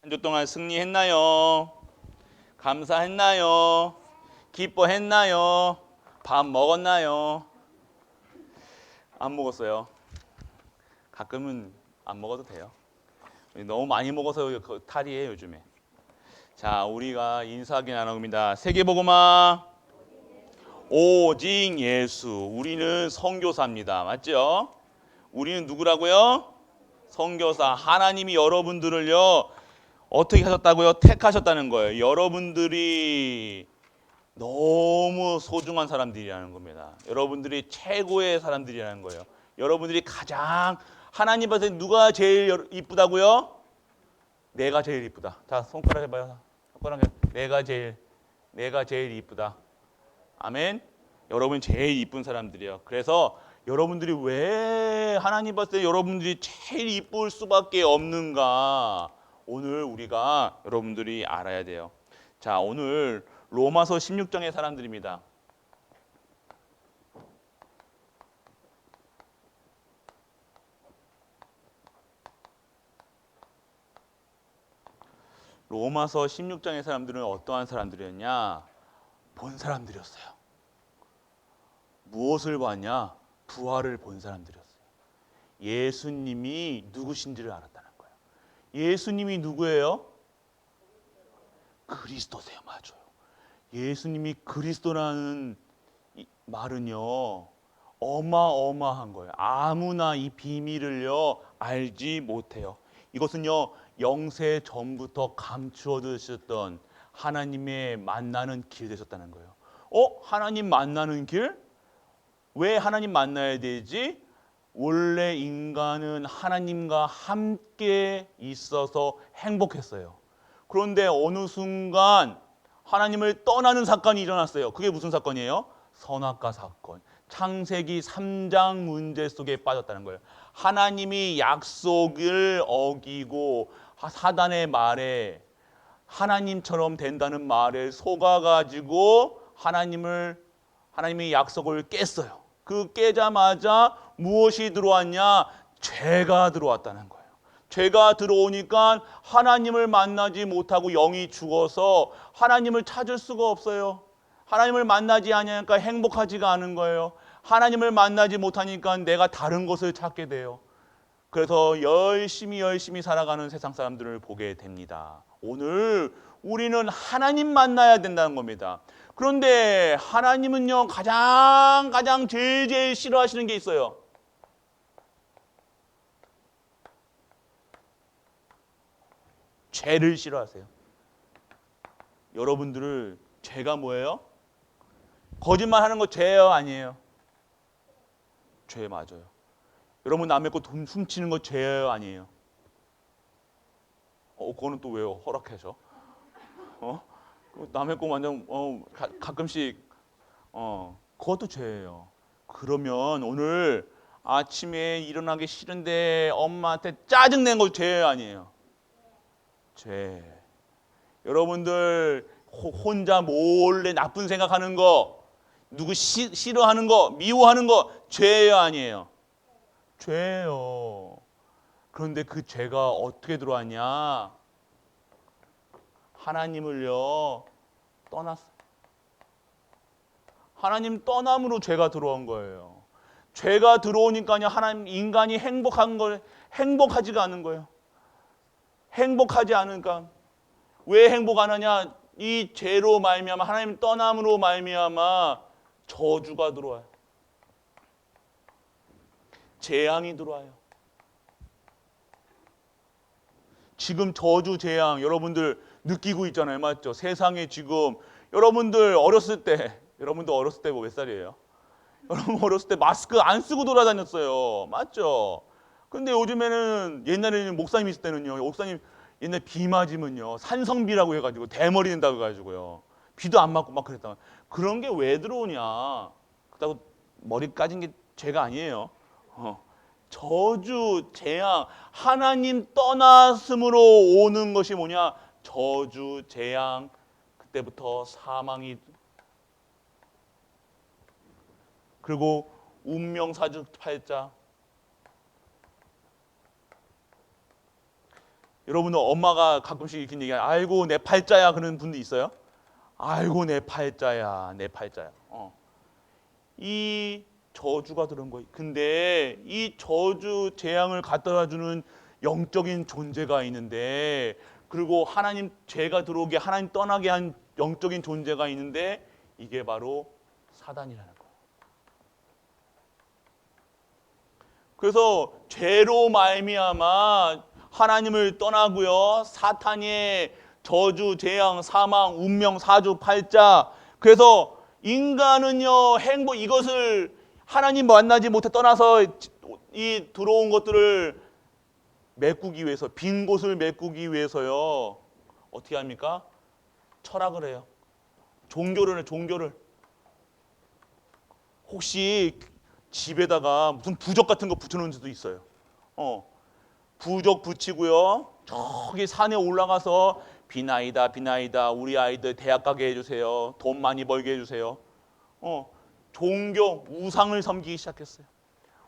한 주 동안 승리했나요? 감사했나요? 기뻐했나요? 밥 먹었나요? 안 먹었어요. 가끔은 안 먹어도 돼요. 너무 많이 먹어서 탈이에요, 요즘에. 자, 우리가 인사하기 나눕니다. 세계복음화 오직 예수. 우리는 선교사입니다. 맞죠? 우리는 누구라고요? 선교사. 하나님이 여러분들을요 어떻게 하셨다고요? 택하셨다는 거예요. 여러분들이 너무 소중한 사람들이라는 겁니다. 여러분들이 최고의 사람들이라는 거예요. 여러분들이 가장 하나님 앞에 누가 제일 이쁘다고요? 내가 제일 이쁘다. 자, 손가락 해봐요. 손가락 해. 내가 제일 이쁘다. 아멘. 여러분 제일 이쁜 사람들이에요. 그래서 여러분들이 왜 하나님 봤을 때 여러분들이 제일 이쁠 수밖에 없는가? 오늘 우리가 여러분들이 알아야 돼요. 자, 오늘 로마서 16장의 사람들입니다. 로마서 16장의 사람들은 어떠한 사람들이었냐? 본 사람들이었어요. 무엇을 봤냐? 부활을 본 사람들이었어요. 예수님이 누구신지를 알았다는 거예요. 예수님이 누구예요? 그리스도세요. 맞아요. 예수님이 그리스도라는 말은요 어마어마한 거예요. 아무나 이 비밀을요 알지 못해요. 이것은요 영세 전부터 감추어 두셨던 하나님의 만나는 길 되셨다는 거예요. 하나님 만나는 길? 왜 하나님 만나야 되지? 원래 인간은 하나님과 함께 있어서 행복했어요. 그런데 어느 순간 하나님을 떠나는 사건이 일어났어요. 그게 무슨 사건이에요? 선악과 사건. 창세기 3장 문제 속에 빠졌다는 거예요. 하나님이 약속을 어기고 사단의 말에 하나님처럼 된다는 말에 속아가지고 하나님의 약속을 깼어요. 그 깨자마자 무엇이 들어왔냐? 죄가 들어왔다는 거예요. 죄가 들어오니까 하나님을 만나지 못하고 영이 죽어서 하나님을 찾을 수가 없어요. 하나님을 만나지 않으니까 행복하지가 않은 거예요. 하나님을 만나지 못하니까 내가 다른 것을 찾게 돼요. 그래서 열심히 살아가는 세상 사람들을 보게 됩니다. 오늘 우리는 하나님 만나야 된다는 겁니다. 그런데 하나님은요 가장 제일 싫어하시는 게 있어요. 죄를 싫어하세요. 여러분들을 죄가 뭐예요? 거짓말하는 거 죄예요, 아니에요? 죄 맞아요. 여러분 남의 거 돈 훔치는 거 죄예요, 아니에요? 그거는 또 왜요? 허락해서? 남의 거 완전 가끔씩 그것도 죄예요. 그러면 오늘 아침에 일어나기 싫은데 엄마한테 짜증낸 거 죄예요, 아니에요? 죄. 여러분들 혼자 몰래 나쁜 생각하는 거, 누구 싫어하는 거, 미워하는 거 죄예요, 아니에요? 죄예요. 그런데 그 죄가 어떻게 들어왔냐? 하나님을요 떠났어요. 하나님 떠남으로 죄가 들어온 거예요. 죄가 들어오니까요 인간이 행복하지가 않은 거예요. 행복하지 않으니까 왜 행복 안 하냐? 이 죄로 말미암아 하나님 떠남으로 말미암아 저주가 들어와요. 재앙이 들어와요. 지금 저주 재앙 여러분들 느끼고 있잖아요. 맞죠? 세상에 지금 여러분들 어렸을 때 뭐 몇 살이에요? 여러분 어렸을 때 마스크 안 쓰고 돌아다녔어요. 맞죠? 근데 요즘에는 옛날에는 목사님 있을 때는요. 목사님 옛날 비 맞으면요. 산성비라고 해가지고 대머리 된다고 해가지고요. 비도 안 맞고 막 그랬다. 그런 게 왜 들어오냐? 그렇다고 머리 까진 게 죄가 아니에요. 저주, 재앙, 하나님 떠났음으로 오는 것이 뭐냐? 저주, 재앙, 그때부터 사망이 그리고 운명사주팔자 여러분은 엄마가 가끔씩 이렇게 얘기해요. 아이고 내 팔자야 그러는 분도 있어요. 아이고 내 팔자야, 내 팔자야. 이 저주가 들은 거예요. 근데 이 저주 재앙을 갖다 주는 영적인 존재가 있는데, 그리고 하나님 죄가 들어오게 하나님 떠나게 한 영적인 존재가 있는데, 이게 바로 사단이라는 거예요. 그래서 죄로 말미암아 하나님을 떠나고요, 사탄의 저주, 재앙, 사망, 운명, 사주, 팔자. 그래서 인간은요, 행복, 이것을 하나님 만나지 못해 떠나서 이 들어온 것들을 메꾸기 위해서, 빈 곳을 메꾸기 위해서요, 어떻게 합니까? 철학을 해요. 종교를 해요, 종교를. 혹시 집에다가 무슨 부적 같은 거 붙여놓은 데도 있어요. 부적 붙이고요, 저기 산에 올라가서 비나이다, 비나이다, 우리 아이들 대학 가게 해주세요, 돈 많이 벌게 해주세요. 종교, 우상을 섬기기 시작했어요.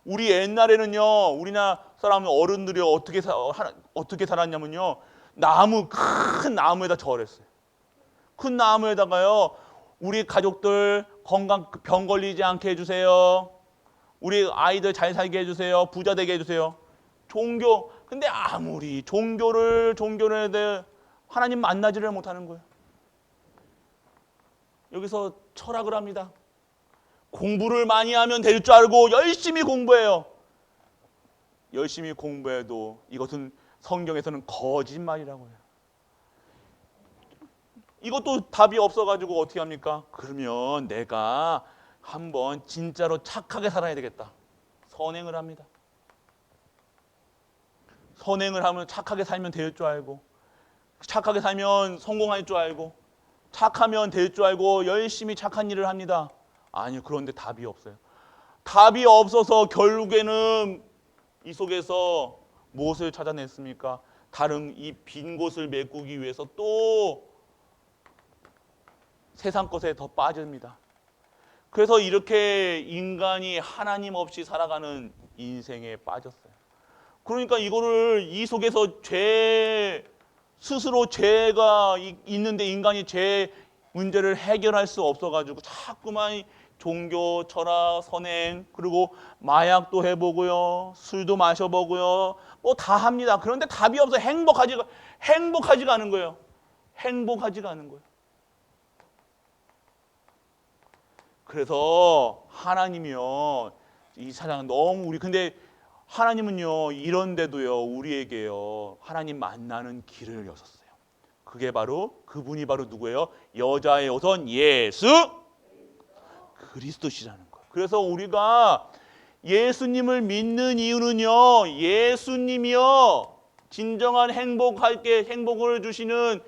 우리 옛날에는요, 우리나라 사람 어른들이 어떻게 살았냐면요, 큰 나무에다 절했어요. 큰 나무에다가요, 우리 가족들 건강, 병 걸리지 않게 해주세요, 우리 아이들 잘 살게 해주세요, 부자 되게 해주세요. 종교. 근데 아무리 종교를 해도 하나님 만나지를 못하는 거예요. 여기서 철학을 합니다. 공부를 많이 하면 될 줄 알고 열심히 공부해요. 열심히 공부해도 이것은 성경에서는 거짓말이라고 해요. 이것도 답이 없어가지고 어떻게 합니까? 그러면 내가 한번 진짜로 착하게 살아야 되겠다. 선행을 합니다. 선행을 하면 착하게 살면 될 줄 알고, 착하게 살면 성공할 줄 알고, 착하면 될 줄 알고 열심히 착한 일을 합니다. 아니요, 그런데 답이 없어요. 답이 없어서 결국에는 이 속에서 무엇을 찾아냈습니까? 다른 이 빈 곳을 메꾸기 위해서 또 세상 것에 더 빠집니다. 그래서 이렇게 인간이 하나님 없이 살아가는 인생에 빠졌어요. 그러니까 이거를 이 속에서 스스로 죄가 있는데 인간이 죄 문제를 해결할 수 없어가지고 자꾸만 종교, 철학, 선행, 그리고 마약도 해보고요, 술도 마셔보고요, 뭐 다 합니다. 그런데 답이 없어. 행복하지가 않은 거예요. 행복하지가 않은 거예요. 그래서 하나님이요, 이 사랑 너무 근데 하나님은요, 이런데도요, 우리에게요, 하나님 만나는 길을 여셨어요. 그분이 바로 누구예요? 여자의 오선 예수 그리스도시라는 거예요. 그래서 우리가 예수님을 믿는 이유는요, 예수님이요, 진정한 행복을 주시는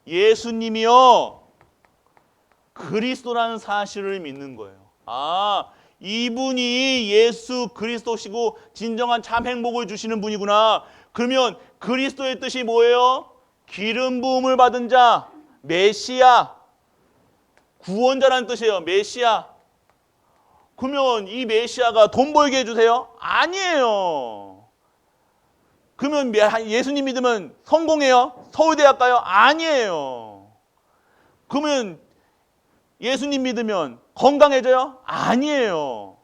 예수님이요, 그리스도라는 사실을 믿는 거예요. 이분이 예수 그리스도시고 진정한 참 행복을 주시는 분이구나. 그러면 그리스도의 뜻이 뭐예요? 기름 부음을 받은 자, 메시아, 구원자라는 뜻이에요. 메시아. 그러면 이 메시아가 돈 벌게 해주세요? 아니에요. 그러면 예수님 믿으면 성공해요? 서울대학 가요? 아니에요. 그러면 예수님 믿으면 건강해져요? 아니에요.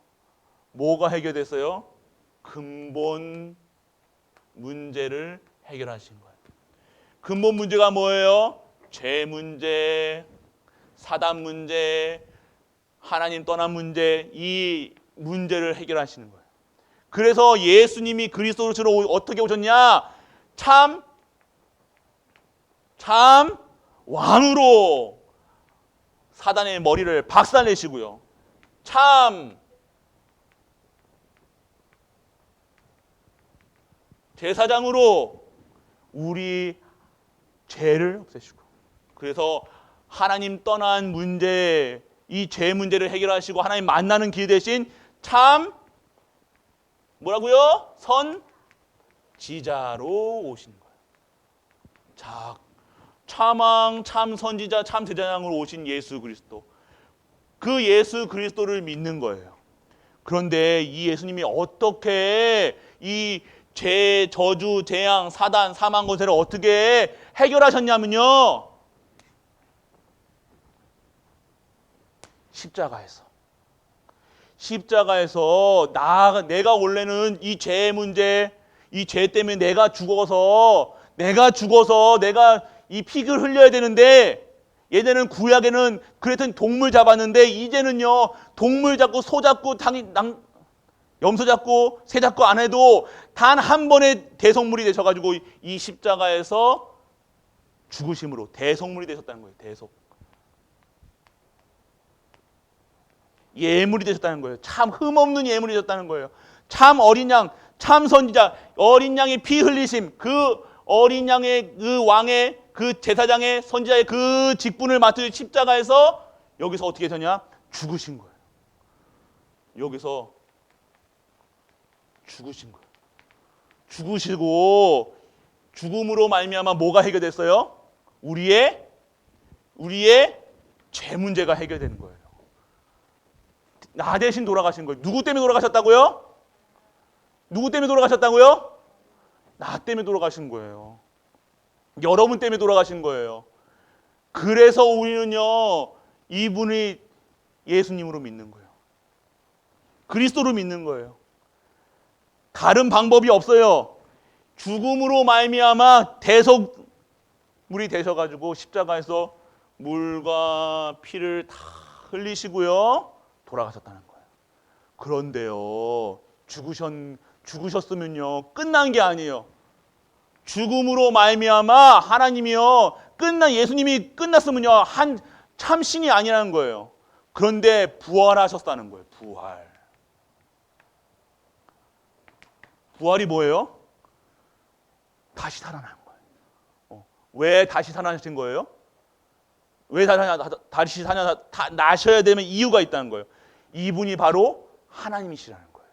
뭐가 해결됐어요? 근본 문제를 해결하신 거예요. 근본 문제가 뭐예요? 죄 문제, 사단 문제, 하나님 떠난 문제, 이 문제를 해결하시는 거예요. 그래서 예수님이 그리스도로 어떻게 오셨냐? 참 왕으로 사단의 머리를 박살내시고요, 참 제사장으로 우리 죄를 없애시고, 그래서 하나님 떠난 문제, 이 죄 문제를 해결하시고 하나님 만나는 길 대신 참 뭐라고요? 선지자로 오신 거예요. 자, 참왕, 참 선지자, 참 제사장으로 오신 예수 그리스도, 그 예수 그리스도를 믿는 거예요. 그런데 이 예수님이 어떻게 이 죄, 저주, 재앙, 사단, 사망 권세를 어떻게 해결하셨냐면요. 십자가에서 내가 원래는 이 죄 문제, 이 죄 때문에 내가 죽어서 내가 이 피를 흘려야 되는데, 예전에는 구약에는 그랬더니 동물 잡았는데, 이제는요 동물 잡고 소 잡고 염소 잡고 새 잡고 안 해도 단 한 번의 대속물이 되셔가지고 이 십자가에서 죽으심으로 대속물이 되셨다는 거예요. 예물이 되셨다는 거예요. 참 흠없는 예물이 되셨다는 거예요. 참 어린 양, 참 선지자, 어린 양의 피 흘리심, 그 어린 양의 그 왕의 그 제사장의 선지자의 그 직분을 맡은 십자가에서 여기서 어떻게 되냐? 죽으신 거예요. 여기서 죽으신 거예요. 죽으시고 죽음으로 말미암아 뭐가 해결됐어요? 우리의 죄 문제가 해결되는 거예요. 나 대신 돌아가신 거예요. 누구 때문에 돌아가셨다고요? 누구 때문에 돌아가셨다고요? 나 때문에 돌아가신 거예요. 여러분 때문에 돌아가신 거예요. 그래서 우리는요 이분이 예수님으로 믿는 거예요. 그리스도로 믿는 거예요. 다른 방법이 없어요. 죽음으로 말미암아 대속물이 되셔가지고 십자가에서 물과 피를 다 흘리시고요 돌아가셨다는 거예요. 그런데요 죽으셨으면요 끝난 게 아니에요. 죽음으로 말미암아 하나님이요 예수님이 끝났으면요 참 신이 아니라는 거예요. 그런데 부활하셨다는 거예요. 부활이 뭐예요? 다시 살아난 거예요. 왜 다시 살아나신 거예요? 왜 다시 나셔야 되면 이유가 있다는 거예요. 이분이 바로 하나님이시라는 거예요.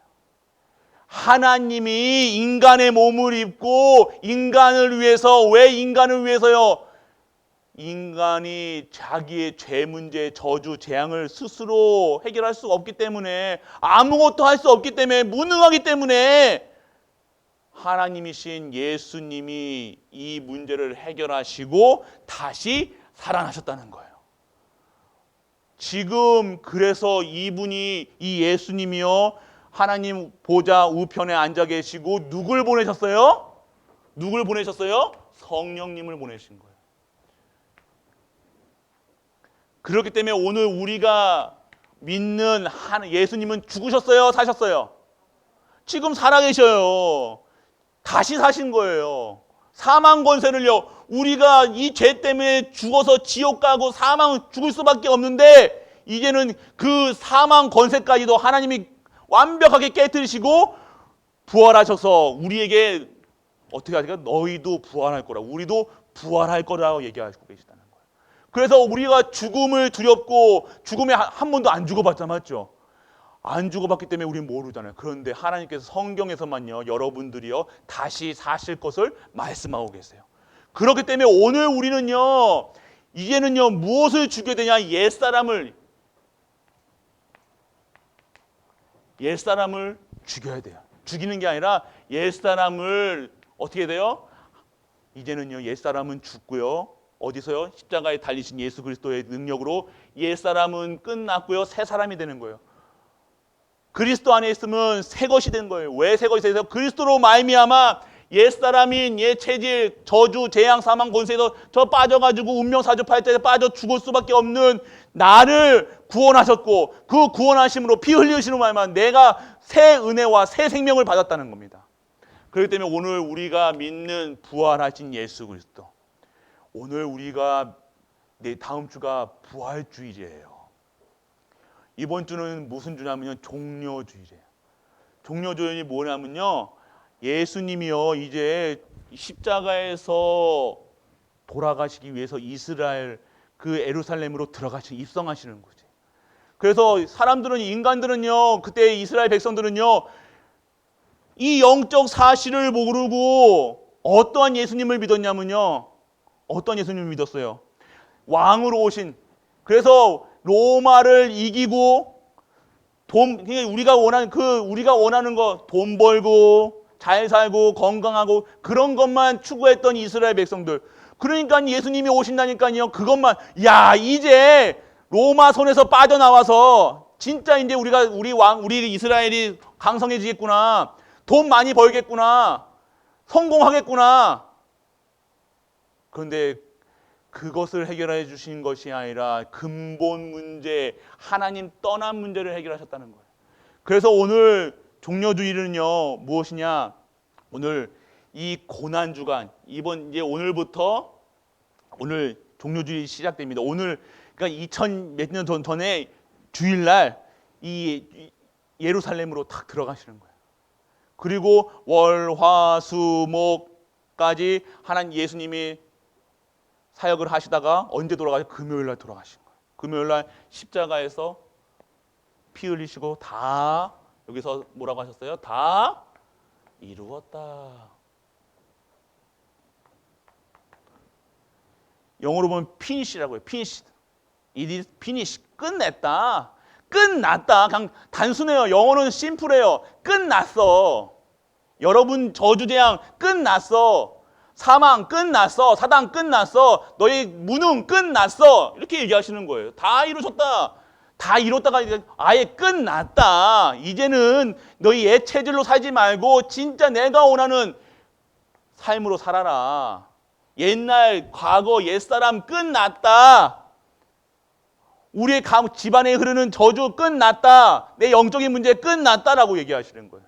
하나님이 인간의 몸을 입고 인간을 위해서, 왜 인간을 위해서요? 인간이 자기의 죄 문제, 저주, 재앙을 스스로 해결할 수가 없기 때문에, 아무것도 할 수 없기 때문에, 무능하기 때문에 하나님이신 예수님이 이 문제를 해결하시고 다시 살아나셨다는 거예요. 지금 그래서 이 예수님이요 하나님 보좌 우편에 앉아 계시고 누굴 보내셨어요? 성령님을 보내신 거예요. 그렇기 때문에 오늘 우리가 믿는 예수님은 죽으셨어요? 사셨어요? 지금 살아계셔요. 다시 사신 거예요. 사망 권세를요, 우리가 이 죄 때문에 죽어서 지옥 가고 죽을 수밖에 없는데, 이제는 그 사망 권세까지도 하나님이 완벽하게 깨뜨리시고 부활하셔서 우리에게 어떻게 하실까? 너희도 부활할 거라, 우리도 부활할 거라고 얘기하시고 계시다는 거예요. 그래서 우리가 죽음을 두렵고 죽음에 한 번도 안 죽어봤잖아요. 맞죠? 안 죽어봤기 때문에 우리는 모르잖아요. 그런데 하나님께서 성경에서만요 여러분들이요 다시 사실 것을 말씀하고 계세요. 그렇기 때문에 오늘 우리는요 이제는요 무엇을 죽여야 되냐? 옛사람을 죽여야 돼요. 죽이는 게 아니라 옛사람을 어떻게 돼요? 이제는요 옛사람은 죽고요 어디서요? 십자가에 달리신 예수 그리스도의 능력으로 옛사람은 끝났고요 새 사람이 되는 거예요. 그리스도 안에 있으면 새 것이 된 거예요. 왜 새 것이 돼서? 그리스도로 말미암아 옛사람인 옛 체질, 저주, 재앙, 사망, 권세에서 저 빠져가지고 운명 사주팔 때 빠져 죽을 수밖에 없는 나를 구원하셨고, 그 구원하심으로 피 흘리심으로 말미암아 내가 새 은혜와 새 생명을 받았다는 겁니다. 그렇기 때문에 오늘 우리가 믿는 부활하신 예수 그리스도, 오늘 우리가 다음 주가 부활주일이에요. 이번 주는 무슨 주냐면요 종료주일이에요. 종료주일이 뭐냐면요 예수님이요 이제 십자가에서 돌아가시기 위해서 이스라엘 그 예루살렘으로 입성하시는 거지. 그래서 인간들은요 그때 이스라엘 백성들은요 이 영적 사실을 모르고 어떠한 예수님을 믿었냐면요 어떤 예수님을 믿었어요? 왕으로 오신, 그래서 로마를 이기고 우리가 원하는 거, 돈 벌고 잘 살고 건강하고 그런 것만 추구했던 이스라엘 백성들. 그러니까 예수님이 오신다니까요. 그것만 야 이제 로마 손에서 빠져나와서 진짜 이제 우리 이스라엘이 강성해지겠구나. 돈 많이 벌겠구나. 성공하겠구나. 그런데 그것을 해결해 주신 것이 아니라 근본 문제, 하나님 떠난 문제를 해결하셨다는 거예요. 그래서 오늘 종려주일은요, 무엇이냐? 오늘 이 고난 주간, 이제 오늘부터 오늘 종려주일이 시작됩니다. 오늘 그러니까 2000 몇 년 전에 주일날 이 예루살렘으로 탁 들어가시는 거예요. 그리고 월, 화, 수, 목까지 하나님 예수님이 사역을 하시다가 언제 돌아가요? 금요일날 돌아가신 거예요. 금요일날 십자가에서 피 흘리시고 다 여기서 뭐라고 하셨어요? 다 이루었다. 영어로 보면 finish라고 해요. finish. It is finished. 끝냈다. 끝났다. 그냥 단순해요. 영어는 심플해요. 끝났어. 여러분 저주재앙 끝났어. 사망 끝났어. 사단 끝났어. 너희 무능 끝났어. 이렇게 얘기하시는 거예요. 다 이루셨다. 다 이뤘다가 아예 끝났다. 이제는 너희 옛 체질로 살지 말고 진짜 내가 원하는 삶으로 살아라. 옛날 과거 옛사람 끝났다. 우리의 집안에 흐르는 저주 끝났다. 내 영적인 문제 끝났다라고 얘기하시는 거예요.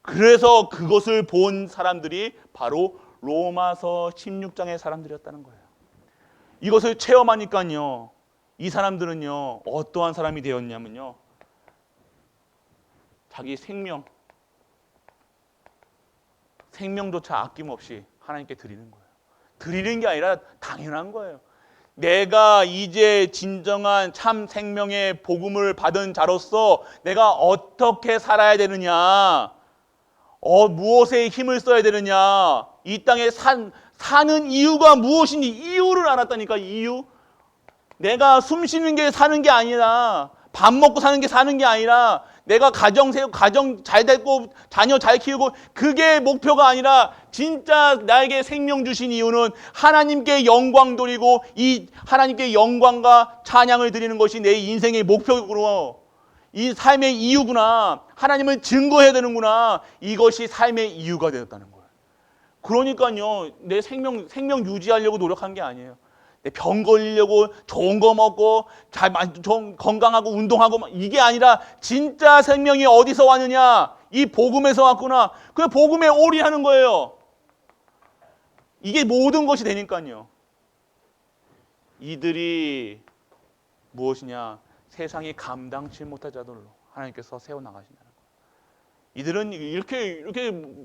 그래서 그것을 본 사람들이 바로 로마서 16장의 사람들이었다는 거예요. 이것을 체험하니까요. 이 사람들은요. 어떠한 사람이 되었냐면요. 자기 생명조차 아낌없이 하나님께 드리는 거예요. 드리는 게 아니라 당연한 거예요. 내가 이제 진정한 참 생명의 복음을 받은 자로서 내가 어떻게 살아야 되느냐, 무엇에 힘을 써야 되느냐, 이 땅에 사는 이유가 무엇인지 이유를 알았다니까. 이유. 내가 숨 쉬는 게 사는 게 아니라, 밥 먹고 사는 게 사는 게 아니라, 내가 가정 잘 됐고 자녀 잘 키우고 그게 목표가 아니라 진짜 나에게 생명 주신 이유는 하나님께 영광 돌리고 이 하나님께 영광과 찬양을 드리는 것이 내 인생의 목표구나. 이 삶의 이유구나. 하나님을 증거해야 되는구나. 이것이 삶의 이유가 되었다는 거예요. 그러니까요. 내 생명 유지하려고 노력한 게 아니에요. 병 걸리려고 좋은 거 먹고 건강하고 운동하고 이게 아니라 진짜 생명이 어디서 왔느냐? 이 복음에서 왔구나. 그 복음에 올인하는 거예요. 이게 모든 것이 되니까요. 이들이 무엇이냐? 세상이 감당치 못할 자들로 하나님께서 세워나가신다는 거예요. 이들은 이렇게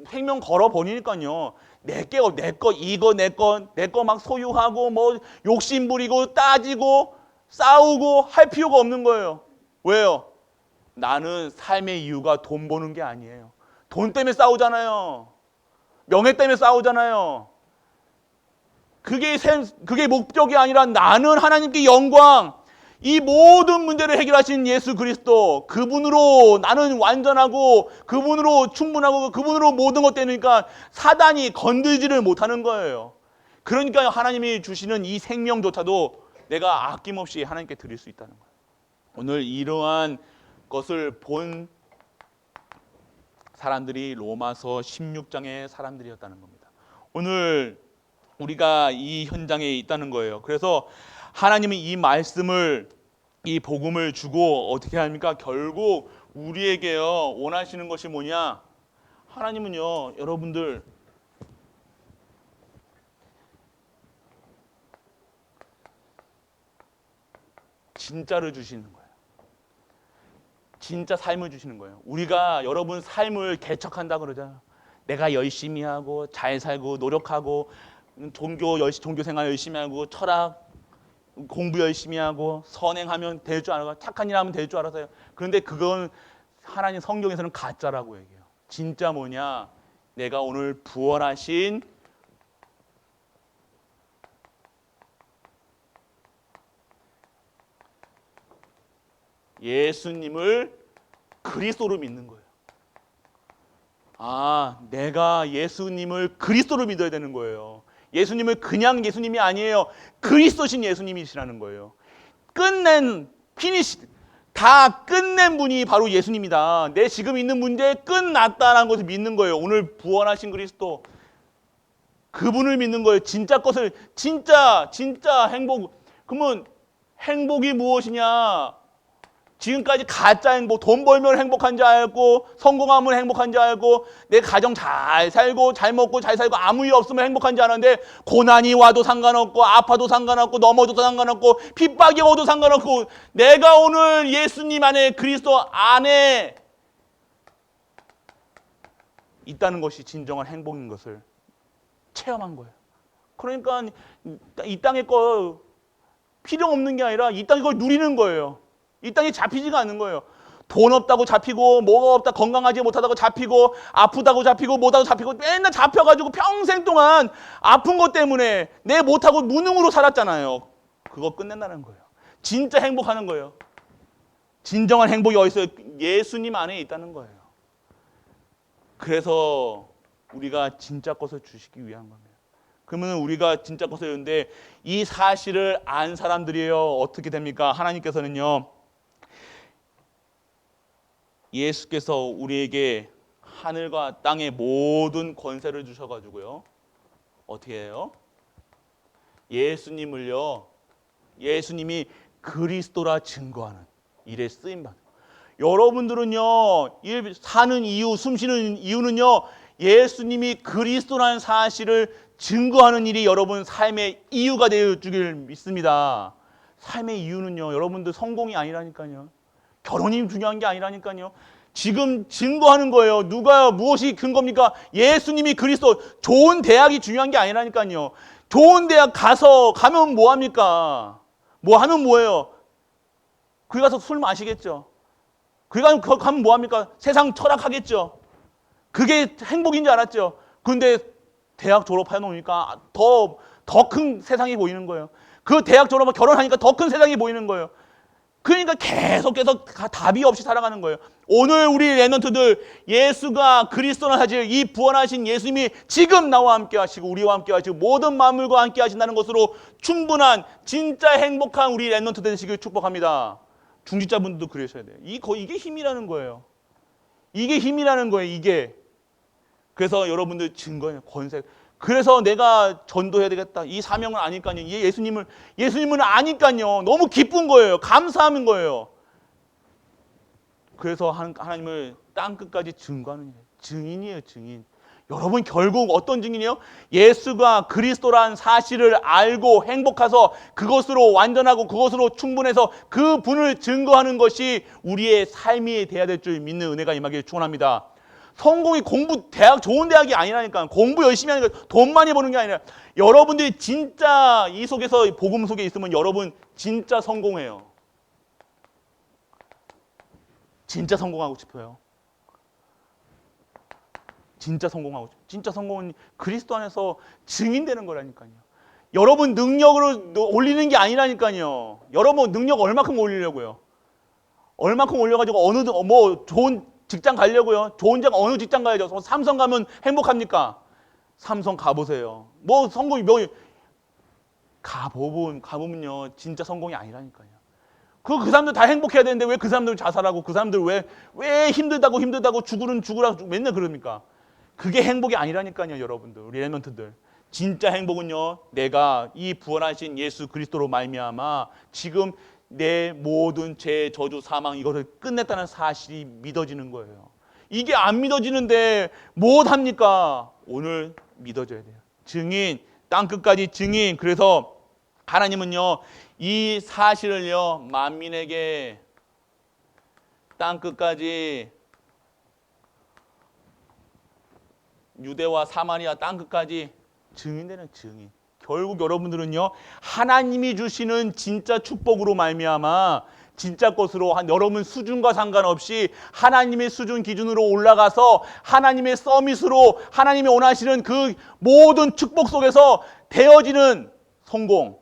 생명 걸어 버리니까요. 내 거 이거 내 거 막 소유하고 뭐 욕심 부리고 따지고 싸우고 할 필요가 없는 거예요. 왜요? 나는 삶의 이유가 돈 버는 게 아니에요. 돈 때문에 싸우잖아요. 명예 때문에 싸우잖아요. 그게 목적이 아니라 나는 하나님께 영광, 이 모든 문제를 해결하신 예수 그리스도, 그분으로 나는 완전하고 그분으로 충분하고 그분으로 모든 것 되니까 사단이 건들지를 못하는 거예요. 그러니까 하나님이 주시는 이 생명조차도 내가 아낌없이 하나님께 드릴 수 있다는 거예요. 오늘 이러한 것을 본 사람들이 로마서 16장의 사람들이었다는 겁니다. 오늘 우리가 이 현장에 있다는 거예요. 그래서 하나님은 이 말씀을, 이 복음을 주고 어떻게 합니까? 결국 우리에게요 원하시는 것이 뭐냐? 하나님은요 여러분들 진짜를 주시는 거예요. 진짜 삶을 주시는 거예요. 우리가 여러분 삶을 개척한다 그러잖아요. 내가 열심히 하고 잘 살고 노력하고 종교 생활 열심히 하고 철학 공부 열심히 하고 선행하면 될 줄 알아요. 착한 일 하면 될 줄 알아서요. 그런데 그건 하나님 성경에서는 가짜라고 얘기해요. 진짜 뭐냐? 내가 오늘 부활하신 예수님을 그리스도를 믿는 거예요. 아, 내가 예수님을 그리스도를 믿어야 되는 거예요. 예수님을 그냥 예수님이 아니에요. 그리스도신 예수님이시라는 거예요. 끝낸 피니시, 다 끝낸 분이 바로 예수님이다. 내 지금 있는 문제 끝났다라는 것을 믿는 거예요. 오늘 부활하신 그리스도, 그분을 믿는 거예요. 진짜 것을, 진짜 행복. 그러면 행복이 무엇이냐? 지금까지 가짜 행복, 돈 벌면 행복한 줄 알고, 성공하면 행복한 줄 알고, 내 가정 잘 살고, 잘 먹고, 잘 살고, 아무 일 없으면 행복한 줄 알았는데, 고난이 와도 상관없고, 아파도 상관없고, 넘어져도 상관없고, 핍박이 오도 상관없고, 내가 오늘 예수님 안에, 그리스도 안에 있다는 것이 진정한 행복인 것을 체험한 거예요. 그러니까 이 땅의 거 필요 없는 게 아니라 이 땅의 걸 누리는 거예요. 이 땅에 잡히지가 않는 거예요. 돈 없다고 잡히고, 뭐가 없다, 건강하지 못하다고 잡히고, 아프다고 잡히고, 뭐다고 잡히고, 맨날 잡혀가지고 평생 동안 아픈 것 때문에 내 못하고 무능으로 살았잖아요. 그거 끝낸다는 거예요. 진짜 행복하는 거예요. 진정한 행복이 어디 있어요? 예수님 안에 있다는 거예요. 그래서 우리가 진짜 것을 주시기 위한 겁니다. 그러면 우리가 진짜 것을 했는데 이 사실을 안 사람들이에요. 어떻게 됩니까? 하나님께서는요, 예수께서 우리에게 하늘과 땅의 모든 권세를 주셔가지고요, 어떻게 해요? 예수님을요, 예수님이 그리스도라 증거하는 일에 쓰임받는. 여러분들은요, 사는 이유, 숨쉬는 이유는요, 예수님이 그리스도라는 사실을 증거하는 일이 여러분 삶의 이유가 되어 주길 믿습니다. 삶의 이유는요, 여러분들 성공이 아니라니까요. 결혼이 중요한 게 아니라니까요. 지금 증거하는 거예요. 누가요? 무엇이 근거입니까? 예수님이 그리스도. 좋은 대학이 중요한 게 아니라니까요. 좋은 대학 가면 뭐 합니까? 뭐 하면 뭐예요? 거기 가서 술 마시겠죠. 거기 가면 뭐 합니까? 세상 철학하겠죠. 그게 행복인 줄 알았죠. 그런데 대학 졸업해 놓으니까 더 큰 세상이 보이는 거예요. 그 대학 졸업하고 결혼하니까 더 큰 세상이 보이는 거예요. 그러니까 계속해서 답이 없이 살아가는 거예요. 오늘 우리 랩런트들, 예수가 그리스도라는 사실, 이 부활하신 예수님이 지금 나와 함께 하시고 우리와 함께 하시고 모든 만물과 함께 하신다는 것으로 충분한 진짜 행복한 우리 랩런트 되시길 축복합니다. 중직자분들도 그러셔야 돼요. 이게 힘이라는 거예요. 이게 힘이라는 거예요. 이게. 그래서 여러분들 증거예요. 권세. 그래서 내가 전도해야 되겠다. 이 사명을 아니까요. 예수님을 아니까요. 너무 기쁜 거예요. 감사하는 거예요. 그래서 하나님을 땅 끝까지 증거하는 증인이에요. 증인. 여러분 결국 어떤 증인이에요? 예수가 그리스도란 사실을 알고 행복해서 그것으로 완전하고 그것으로 충분해서 그 분을 증거하는 것이 우리의 삶이 돼야 될 줄 믿는 은혜가 임하기를 축원합니다. 성공이 대학 좋은 대학이 아니라니까. 공부 열심히 하는 거, 돈 많이 버는 게 아니라 여러분들이 진짜 이 속에서 복음 속에 있으면 여러분 진짜 성공해요. 진짜 성공하고 싶어요. 진짜 성공하고 싶어요. 진짜 성공은 그리스도 안에서 증인되는 거라니까요. 여러분 능력으로 올리는 게 아니라니까요. 여러분 능력 얼마큼 올리려고요? 얼마큼 올려가지고 좋은 직장 가려고요? 좋은 어느 직장 가야죠? 삼성 가면 행복합니까? 삼성 가보세요. 성공이 가보면요 진짜 성공이 아니라니까요. 그 사람들 다 행복해야 되는데 왜 그 사람들 자살하고 그 사람들 왜 힘들다고 죽으라고 맨날 그럽니까? 그게 행복이 아니라니까요, 여러분들. 우리 랩런트들. 진짜 행복은요, 내가 이 부활하신 예수 그리스도로 말미암아 지금 내 모든 죄, 저주, 사망 이것을 끝냈다는 사실이 믿어지는 거예요. 이게 안 믿어지는데 무엇합니까? 오늘 믿어져야 돼요. 증인, 땅끝까지 증인. 그래서 하나님은요, 이 사실을요, 만민에게 땅끝까지 유대와 사마리아 땅끝까지 증인되는 증인. 결국 여러분들은요, 하나님이 주시는 진짜 축복으로 말미암아 진짜 것으로 여러분 수준과 상관없이 하나님의 수준 기준으로 올라가서 하나님의 서밋으로 하나님이 원하시는 그 모든 축복 속에서 되어지는 성공,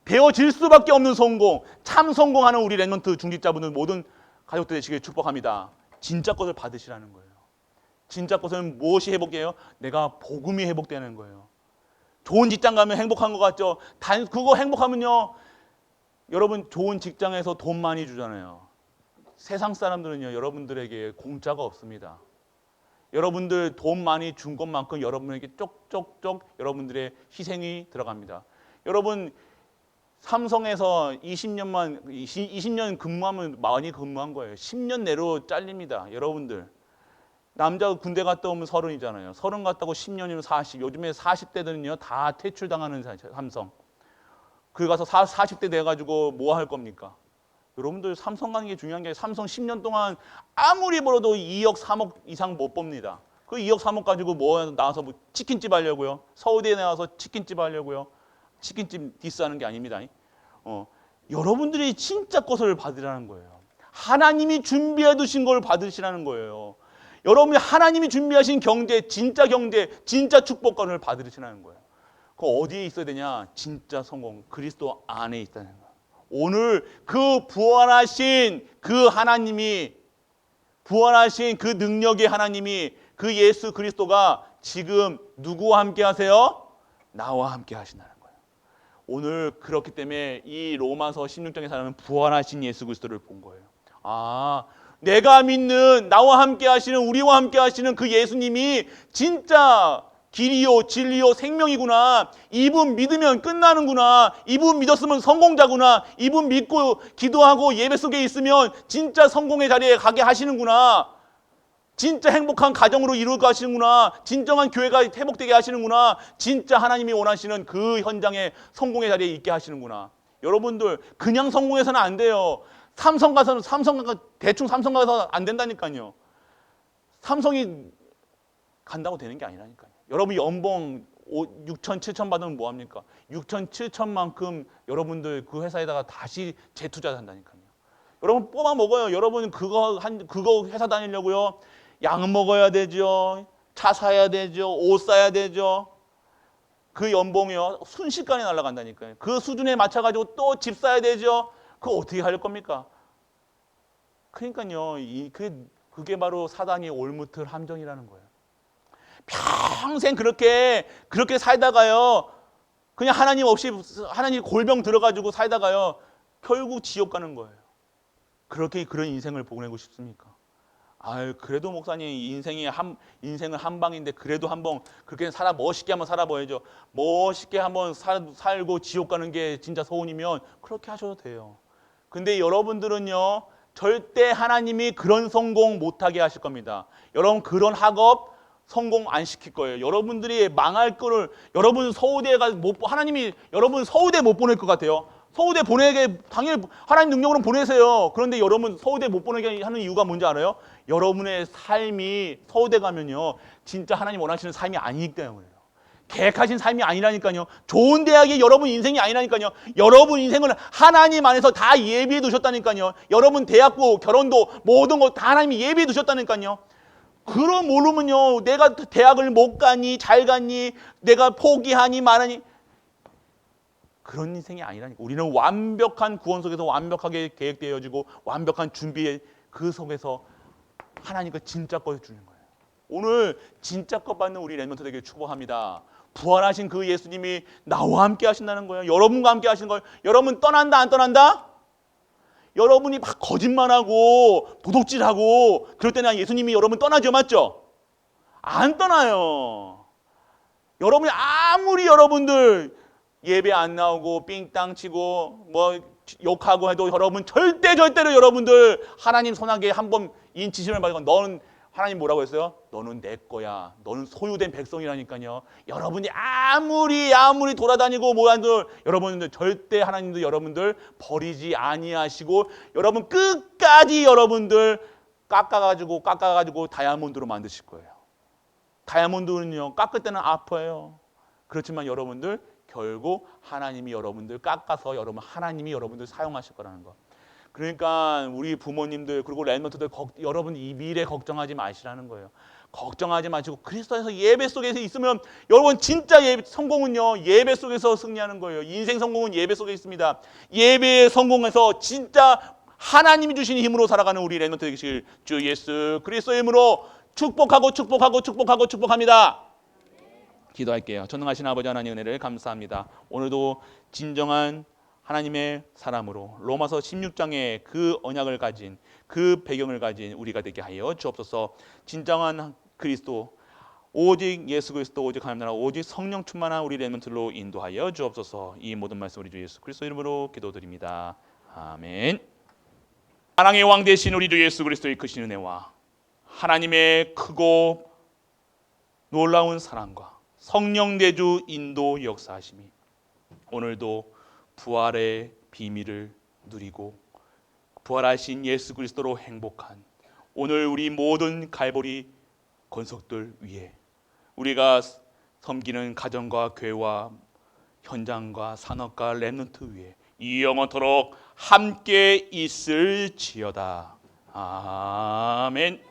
되어질 수밖에 없는 성공, 참 성공하는 우리 랩런트 중직자분들 모든 가족들 되시길 축복합니다. 진짜 것을 받으시라는 거예요. 진짜 것은 무엇이 회복돼요? 내가 복음이 회복되는 거예요. 좋은 직장 가면 행복한 것 같죠? 그거 행복하면요, 여러분 좋은 직장에서 돈 많이 주잖아요. 세상 사람들은요, 여러분들에게 공짜가 없습니다. 여러분들 돈 많이 준 것만큼 여러분에게 쪽쪽쪽 여러분들의 희생이 들어갑니다. 여러분 삼성에서 20년 근무하면 많이 근무한 거예요. 10년 내로 잘립니다. 여러분들 남자 군대 갔다 오면 30이잖아요. 30 갔다 오고 10년이면 40. 요즘에 40대들은요 다 퇴출당하는 삼성. 그 가서 40대 돼가지고 뭐 할 겁니까? 여러분들 삼성 가는 게 중요한 게 아니라 삼성 10년 동안 아무리 벌어도 2억 3억 이상 못 법니다. 그 2억 3억 가지고 뭐 나와서 뭐 치킨집 하려고요? 서울대에 나와서 치킨집 하려고요? 치킨집 디스하는 게 아닙니다. 여러분들이 진짜 것을 받으라는 거예요. 하나님이 준비해 두신 걸 받으시라는 거예요. 여러분이 하나님이 준비하신 경제, 진짜 축복권을 받으시라는 거예요. 그 어디에 있어야 되냐? 진짜 성공, 그리스도 안에 있다는 거예요. 오늘 그 부활하신 그 하나님이, 부활하신 그 능력의 하나님이, 그 예수 그리스도가 지금 누구와 함께 하세요? 나와 함께 하신다는 거예요. 오늘 그렇기 때문에 이 로마서 16장의 사람은 부활하신 예수 그리스도를 본 거예요. 아, 내가 믿는, 나와 함께 하시는, 우리와 함께 하시는 그 예수님이 진짜 길이요 진리요 생명이구나. 이분 믿으면 끝나는구나. 이분 믿었으면 성공자구나. 이분 믿고 기도하고 예배 속에 있으면 진짜 성공의 자리에 가게 하시는구나. 진짜 행복한 가정으로 이루게 하시는구나. 진정한 교회가 회복되게 하시는구나. 진짜 하나님이 원하시는 그 현장에 성공의 자리에 있게 하시는구나. 여러분들 그냥 성공해서는 안 돼요. 삼성 가서 대충 삼성 가서 안 된다니까요. 삼성이 간다고 되는 게 아니라니까요. 여러분 연봉 6천, 7천 받으면 뭐합니까? 6천, 7천만큼 여러분들 그 회사에다가 다시 재투자한다니까요. 여러분 뽑아 먹어요. 여러분 그거 회사 다니려고요. 약 먹어야 되죠. 차 사야 되죠. 옷 사야 되죠. 그 연봉이요. 순식간에 날아간다니까요. 그 수준에 맞춰가지고 또 집 사야 되죠. 그거 어떻게 할 겁니까? 그러니까요. 그게 바로 사단이 올무틀 함정이라는 거예요. 평생 그렇게 살다가요. 그냥 하나님 없이 하나님 골병 들어가지고 살다가요. 결국 지옥 가는 거예요. 그렇게 그런 인생을 보내고 싶습니까? 아유, 그래도 목사님 인생을 한 방인데 그래도 한번 그렇게 멋있게 한번 살아봐야죠. 멋있게 한번 살고 지옥 가는 게 진짜 소원이면 그렇게 하셔도 돼요. 근데 여러분들은요. 절대 하나님이 그런 성공 못하게 하실 겁니다. 여러분 그런 학업 성공 안 시킬 거예요. 여러분들이 망할 거를 여러분 서울대에 가서 하나님이 여러분 서울대 못 보낼 것 같아요. 서울대 보내게 당연히 하나님 능력으로 보내세요. 그런데 여러분 서울대 못 보내게 하는 이유가 뭔지 알아요? 여러분의 삶이 서울대 가면요. 진짜 하나님 원하시는 삶이 아니기 때문에요. 계획하신 삶이 아니라니까요. 좋은 대학이 여러분 인생이 아니라니까요. 여러분 인생을 하나님 안에서 다 예비해 두셨다니까요. 여러분 대학도 결혼도 모든 거 다 하나님이 예비해 두셨다니까요. 그럼 모르면요. 내가 대학을 못 가니 잘 가니 내가 포기하니 말하니 그런 인생이 아니라니까. 우리는 완벽한 구원 속에서 완벽하게 계획되어지고 완벽한 준비의 그 속에서 하나님과 진짜 것을 주는 거예요. 오늘 진짜 것 받는 우리 렘넌트 되게 축복합니다. 부활하신 그 예수님이 나와 함께 하신다는 거예요. 여러분과 함께 하시는 거예요. 여러분 떠난다 안 떠난다? 여러분이 막 거짓말하고 도둑질하고 그럴 때는 예수님이 여러분 떠나죠, 맞죠? 안 떠나요. 여러분이 아무리 여러분들 예배 안 나오고 삥땅 치고 뭐 욕하고 해도 여러분 절대로 여러분들 하나님 손아귀에 한번 인치심을 받고 너는 하나님 뭐라고 했어요? 너는 내 거야. 너는 소유된 백성이라니까요. 여러분이 아무리 돌아다니고 뭐한들 여러분들 절대 하나님도 여러분들 버리지 아니하시고 여러분 끝까지 여러분들 깎아가지고 다이아몬드로 만드실 거예요. 다이아몬드는요 깎을 때는 아파요. 그렇지만 여러분들 결국 하나님이 여러분들 깎아서 하나님이 여러분들 사용하실 거라는 거. 그러니까 우리 부모님들 그리고 렘넌트들 여러분 이 미래 걱정하지 마시라는 거예요. 걱정하지 마시고 그리스도 안에서 예배 속에서 있으면 여러분 진짜 성공은요 예배 속에서 승리하는 거예요. 인생 성공은 예배 속에 있습니다. 예배의 성공에서 진짜 하나님이 주신 힘으로 살아가는 우리 렘넌트 되시길 주 예수 그리스도의 이름으로 축복합니다. 기도할게요. 전능하신 아버지 하나님 은혜를 감사합니다. 오늘도 진정한 하나님의 사람으로 로마서 16장의 그 언약을 가진 그 배경을 가진 우리가 되게 하여 주옵소서. 진정한 그리스도 오직 예수 그리스도 오직 하나님 나라 오직 성령 충만한 우리 렘넌트로 인도하여 주옵소서. 이 모든 말씀 우리 주 예수 그리스도 이름으로 기도드립니다. 아멘. 사랑의 왕 되신 우리 주 예수 그리스도의 크신 은혜와 하나님의 크고 놀라운 사랑과 성령 내주 인도 역사하심이 오늘도 부활의 비밀을 누리고 부활하신 예수 그리스도로 행복한 오늘 우리 모든 갈보리 권속들 위에 우리가 섬기는 가정과 교회와 현장과 산업과 렘넌트 위에 이 영원토록 함께 있을지어다. 아멘.